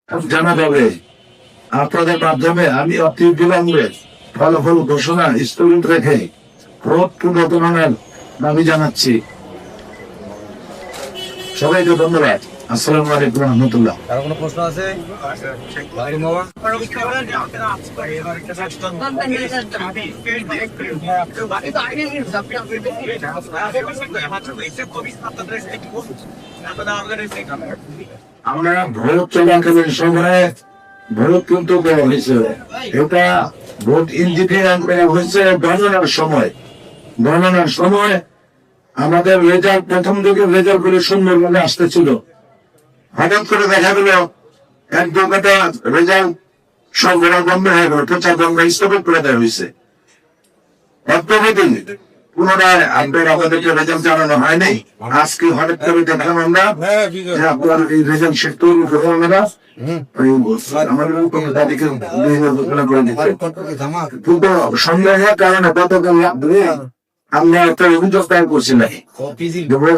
জানা যাবে। আপনাদের মাধ্যমে আমি অতি বিলম্বে ফলাফল ঘোষণা স্থগিত রেখে ভোট পুনর্গণনার দাবি জানাচ্ছি। সবাইকে ধন্যবাদ। আসসালামু আলাইকুম রহমতুল্লাহ। কারো কোনো প্রশ্ন আছে? আমরা ভোট চলাকালীন সময়ে ভোট কিন্তু দেওয়া হয়েছে, এটা ভোট ইঞ্জিনিয়ার হয়েছে গণনার সময় আমাদের রেজাল্ট প্রথম দিকে রেজাল্ট করে সুন্দরভাবে আসতেছিল। হঠাৎ করে দেখা গেল এক দুটা রেজাল্ট সব বন্ধ হয়ে গেল, প্রচার বন্ধ স্থগিত করে দেওয়া হয়েছে। পুনরায় আপনার আমাদেরকে রেজাল্ট জানানো হয়নি। আজকে হঠাৎ করে দেখলাম আমরা আপনার এই রেজাল্ট শেষ তৈরি হবে না, আমাদের তাদেরকে ঘোষণা করে দিচ্ছে। কিন্তু সন্দেহের কারণে গতকাল আমরা একটা অভিযোগ দায়ের করছি না,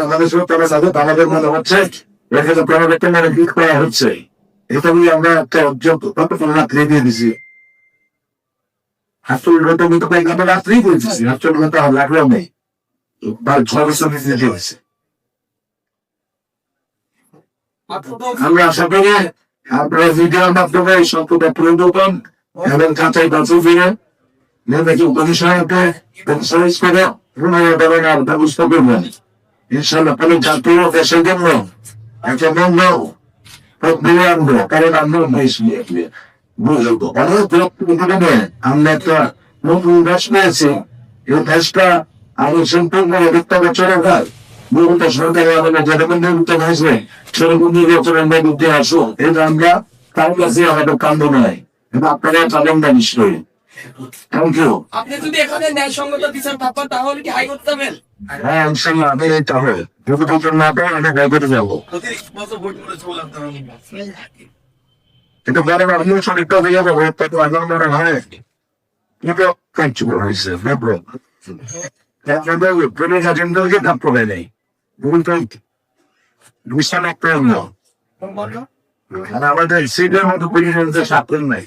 আমাদের সঙ্গে তারা সাথে আমাদের মনে হচ্ছে এখানে প্রাইভেটে মানে ঠিক করা হচ্ছে। এটা নিয়ে আমরা একটা অভিযোগ রাত্রে দিয়ে দিছি। 48 ঘন্টা কিন্তু আমরা রাত্রেই করেছি, 48 ঘন্টা লাগলেও নেই, 6 বছর নিতে হয়েছে। আমরা আশা করি আপনারা মিডিয়ার মাধ্যমে এই সত্যতা পরিবর্তন এবং যাচাই বাছাই করে নির্বাচন কমিশনকে কনসাল্ট করে পুনর্গণনার ব্যবস্থা করবেন। ইনশাআল্লাহ কোনো জাতীয় দেশের জন্য একটা বন্ধ প্রক্রিয়া আনবো, কারণ আমরা আমরা একটা নতুন দেশ পেয়েছি। এই দেশটা আরো সম্পূর্ণ চলে যায়। মূলত সরকারি আমাদের যেরকম নির্বাচন হয়েছে সেরকম নির্বাচনের মধ্যে আসো, এটা আমরা তার কাছে আমাদের কান্ড নয়, এটা আপনারা চালেন না নিশ্চয়ই। Thank you. আপনি যদি এখানে ন্যায়সঙ্গত বিচার না পান তাহলে কি হাইকোর্ট যাবেন? হ্যাঁ ইনশাআল্লাহ আমি এটা হবে, যদি বিচার না পাই আমি হাইকোর্টে যাবো। এটা বড় আপনিও সঠিকটা হয়ে যাবে, তো আগাম ধরে হয় কিন্তু কাজ হয়েছে নেই আমাদের সিটের মতো সাক্ষর নাই,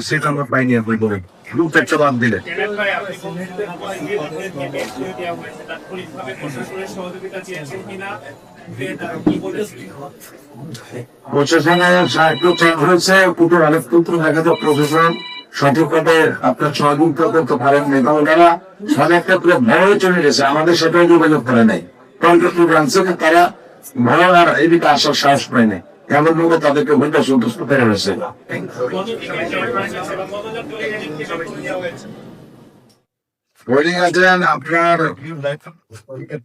সেটা আমরা পাইনি। আপনি বলেন গ্রুপ একটা বাদ দিলে প্রশাসনের সাহায্য হয়েছে, পুরো আরেক দেখা যায় প্রশাসন সঠিকভাবে আপনার সহযোগিতা করতে পারেন না, তারা সব ক্ষেত্রে ভয় চলে গেছে, আমাদের সেটাই যোগাযোগ করে নাই। তারা ভয় আর এদিকে আসার সাহস পায় না, এমন ভাবে তাদেরকে ভোটটা সন্তুষ্ট করে হয়েছে। আপনার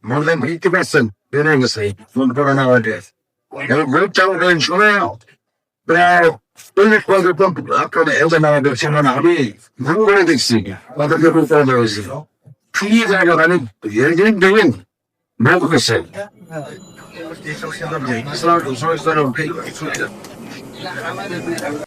more than 50% বেড়ে গেছে করোনা ভাইরাস এবং ভোট চলাকালীন সময় প্রায় 40% আপনাদের এলডে ম্যানেজার ছিল না, আমি ভুল করে দেখছি তাদেরকে প্রচার হয়েছিল। ফ্রি জায়গা মানে দেখবেন ভোট হয়েছে।